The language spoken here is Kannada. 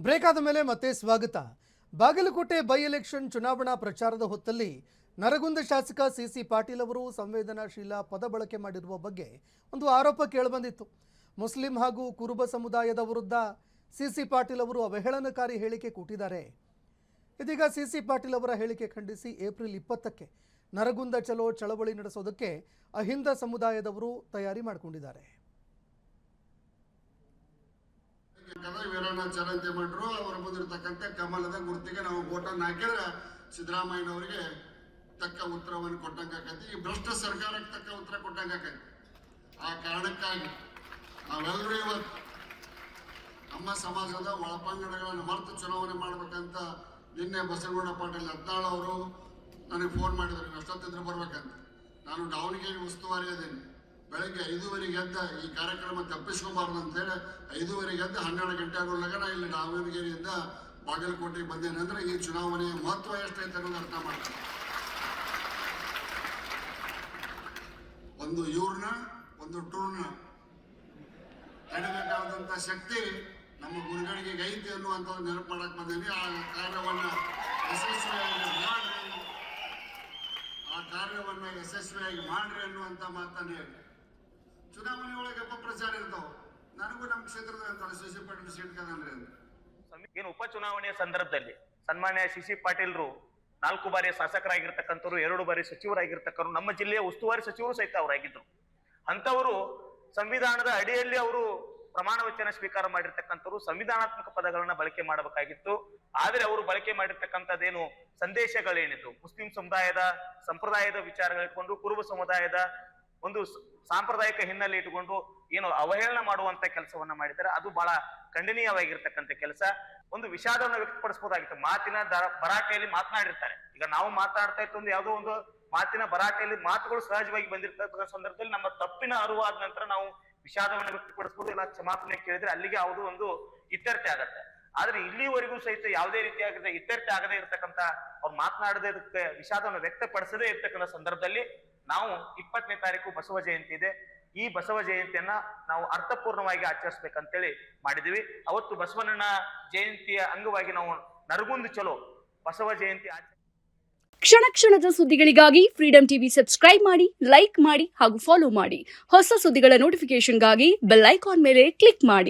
ಬ್ರೇಕ್ ಆದ ಮೇಲೆ ಮತ್ತೆ ಸ್ವಾಗತ. ಬಾಗಲಕೋಟೆ ಬೈ ಎಲೆಕ್ಷನ್ ಚುನಾವಣಾ ಪ್ರಚಾರದ ಹೊತ್ತಲ್ಲಿ ನರಗುಂದ ಶಾಸಕ ಸಿಸಿ ಪಾಟೀಲ್ ಅವರು ಸಂವೇದನಾಶೀಲ ಪದ ಬಳಕೆ ಮಾಡಿರುವ ಬಗ್ಗೆ ಒಂದು ಆರೋಪ ಕೇಳಿಬಂದಿತ್ತು. ಮುಸ್ಲಿಂ ಹಾಗೂ ಕುರುಬ ಸಮುದಾಯದ ವಿರುದ್ಧ ಸಿಸಿ ಪಾಟೀಲ್ ಅವರು ಅವಹೇಳನಕಾರಿ ಹೇಳಿಕೆ ಕೊಟ್ಟಿದ್ದಾರೆ. ಇದೀಗ ಸಿಸಿ ಪಾಟೀಲ್ ಅವರ ಹೇಳಿಕೆ ಖಂಡಿಸಿ ಏಪ್ರಿಲ್ 20ಕ್ಕೆ ನರಗುಂದ ಚಲೋ ಚಳವಳಿ ನಡೆಸೋದಕ್ಕೆ ಅಹಿಂದ ಸಮುದಾಯದವರು ತಯಾರಿ ಮಾಡಿಕೊಂಡಿದ್ದಾರೆ. ವೀರಣ್ಣ ಚರಂತಿ ಮಾಡ್ರು ಅವರ ಬಂದಿರತಕ್ಕಂಥ ಕಮಲದ ಗುರುತಿಗೆ ನಾವು ಓಟನ್ನು ಹಾಕಿದ್ರೆ ಸಿದ್ದರಾಮಯ್ಯನವರಿಗೆ ತಕ್ಕ ಉತ್ತರವನ್ನು ಕೊಟ್ಟಂಗಾಕತಿ. ಈ ಭ್ರಷ್ಟ ಸರ್ಕಾರಕ್ಕೆ ತಕ್ಕ ಉತ್ತರ ಕೊಟ್ಟಂಗಾಕತಿ. ಆ ಕಾರಣಕ್ಕಾಗಿ ನಾವೆಲ್ಲರೂ ಇವತ್ತು ನಮ್ಮ ಸಮಾಜದ ಒಳಪಂಗಡಗಳನ್ನು ಮರೆತು ಚುನಾವಣೆ ಮಾಡ್ಬೇಕಂತ ನಿನ್ನೆ ಬಸನಗೌಡ ಪಾಟೀಲ್ ಯತ್ನಾಳ್ ಅವರು ನನಗೆ ಫೋನ್ ಮಾಡಿದ್ರು, ಎಷ್ಟೊತ್ತಿದ್ರು ಬರ್ಬೇಕಂತ. ನಾನು ದಾವಣಗೆರೆ ಉಸ್ತುವಾರಿ ಇದ್ದೀನಿ. ಬೆಳಗ್ಗೆ 5:30 ಎದ್ದ ಈ ಕಾರ್ಯಕ್ರಮ ತಪ್ಪಿಸ್ಕೋಬಾರ್ದು ಅಂತೇಳಿ 5:30 ಎದ್ದ 12 ಗಂಟೆ ಆಗೋಲ್ಲಾಗ ನಾ ಇಲ್ಲಿ ದಾವಣಗೆರೆಯಿಂದ ಬಾಗಲಕೋಟೆಗೆ ಬಂದೇನಂದ್ರೆ ಈ ಚುನಾವಣೆಯ ಮಹತ್ವ ಎಷ್ಟೈತೆ ಅನ್ನೋದು ಅರ್ಥ ಮಾಡ್ತೀನಿ. ಒಂದು ಇವ್ರನ್ನ ಒಂದು ಟೂರ್ನ ತಡಿಬೇಕಾದಂಥ ಶಕ್ತಿ ನಮ್ಮ ಗುರುಗಳಿಗೆ ಐತಿ ಅನ್ನುವಂಥದ್ದು ನೆನಪು ಮಾಡಕ್ ಬಂದೇನಿ. ಆ ಕಾರ್ಯವನ್ನ ಯಶಸ್ವಿಯಾಗಿ ಮಾಡ್ರಿ ಅನ್ನುವಂಥ ಮಾತನ್ನು ಹೇಳಿ ಚುನಾವಣೆ ಒಳಗೆ ಅಪಪ್ರಚಾರ ಇರ್ತಾವ. ನನಗೂ ನಮ್ಮ ಕ್ಷೇತ್ರದ ಅಂತಾರೆ ಸಿಸಿ ಪಾಟೀಲ್ ಸೀಟ್ ಕದನ್ರಿ ಅಂತ. ಏನು ಉಪಚುನಾವಣೆಯ ಸಂದರ್ಭದಲ್ಲಿ ಸನ್ಮಾನ್ಯ ಸಿಸಿ ಪಾಟೀಲ್ರು 4 ಬಾರಿ ಶಾಸಕರಾಗಿರ್ತಕ್ಕಂಥವ್ರು, 2 ಬಾರಿ ಸಚಿವರಾಗಿರ್ತಕ್ಕಂಥವ್ರು, ನಮ್ಮ ಜಿಲ್ಲೆಯ ಉಸ್ತುವಾರಿ ಸಚಿವರು ಸಹಿತ ಅವರಾಗಿದ್ರು. ಅಂತವರು ಸಂವಿಧಾನದ ಅಡಿಯಲ್ಲಿ ಅವರು ಪ್ರಮಾಣ ವಚನ ಸ್ವೀಕಾರ ಮಾಡಿರ್ತಕ್ಕಂಥವ್ರು ಸಂವಿಧಾನಾತ್ಮಕ ಪದಗಳನ್ನ ಬಳಕೆ ಮಾಡಬೇಕಾಗಿತ್ತು. ಆದ್ರೆ ಅವರು ಬಳಕೆ ಮಾಡಿರ್ತಕ್ಕಂಥದ್ದೇನು ಸಂದೇಶಗಳೇನಿತ್ತು, ಮುಸ್ಲಿಂ ಸಮುದಾಯದ ಸಂಪ್ರದಾಯದ ವಿಚಾರಗಳಿಟ್ಕೊಂಡು ಕುರುಬ ಸಮುದಾಯದ ಒಂದು ಸಾಂಪ್ರದಾಯಿಕ ಹಿನ್ನೆಲೆ ಇಟ್ಟುಕೊಂಡು ಏನು ಅವಹೇಳನ ಮಾಡುವಂತ ಕೆಲಸವನ್ನ ಮಾಡಿದ್ದಾರೆ. ಅದು ಬಹಳ ಖಂಡನೀಯವಾಗಿರ್ತಕ್ಕಂಥ ಕೆಲಸ. ಒಂದು ವಿಷಾದವನ್ನು ವ್ಯಕ್ತಪಡಿಸಬಹುದಾಗಿತ್ತು. ಮಾತಿನ ಭರಾಟೆಯಲ್ಲಿ ಮಾತನಾಡಿರ್ತಾರೆ. ಈಗ ನಾವು ಮಾತನಾಡ್ತಾ ಇತ್ತು ಒಂದು ಯಾವುದೋ ಒಂದು ಮಾತಿನ ಭರಾಟೆಯಲ್ಲಿ ಮಾತುಗಳು ಸಹಜವಾಗಿ ಬಂದಿರ್ತಕ್ಕಂಥ ಸಂದರ್ಭದಲ್ಲಿ ನಮ್ಮ ತಪ್ಪಿನ ಅರಿವಾದ ನಂತರ ನಾವು ವಿಷಾದವನ್ನು ವ್ಯಕ್ತಪಡಿಸಬಹುದು, ಇಲ್ಲ ಕ್ಷಮಾಪಣೆ ಕೇಳಿದ್ರೆ ಅಲ್ಲಿಗೆ ಯಾವುದೋ ಒಂದು ಇತ್ಯರ್ಥ ಆಗತ್ತೆ. ಆದ್ರೆ ಇಲ್ಲಿವರೆಗೂ ಸಹಿತ ಯಾವುದೇ ರೀತಿಯಾಗಿದೆ ಇತ್ಯರ್ಥ ಆಗದೆ ಇರ್ತಕ್ಕಂಥ ಅವ್ರು ಮಾತನಾಡದಕ್ಕೆ ವಿಷಾದವನ್ನು ವ್ಯಕ್ತಪಡಿಸದೇ ಇರ್ತಕ್ಕಂಥ ಸಂದರ್ಭದಲ್ಲಿ ನಾವು 20ನೇ ತಾರೀಕು ಬಸವ ಜಯಂತಿ ಇದೆ. ಈ ಬಸವ ಜಯಂತಿಯನ್ನ ನಾವು ಅರ್ಥಪೂರ್ಣವಾಗಿ ಆಚರಿಸ್ಬೇಕಂತೇಳಿ ಮಾಡಿದ್ವಿ. ಅವತ್ತು ಬಸವಣ್ಣನ ಜಯಂತಿಯ ಅಂಗವಾಗಿ ನಾವು ನರಗುಂದ ಚಲೋ ಬಸವ ಜಯಂತಿ ಕ್ಷಣ ಕ್ಷಣದ ಸುದ್ದಿಗಳಿಗಾಗಿ ಫ್ರೀಡಂ ಟಿವಿ ಸಬ್ಸ್ಕ್ರೈಬ್ ಮಾಡಿ, ಲೈಕ್ ಮಾಡಿ ಹಾಗೂ ಫಾಲೋ ಮಾಡಿ. ಹೊಸ ಸುದ್ದಿಗಳ ನೋಟಿಫಿಕೇಶನ್ಗಾಗಿ ಬೆಲ್ ಐಕಾನ್ ಮೇಲೆ ಕ್ಲಿಕ್ ಮಾಡಿ.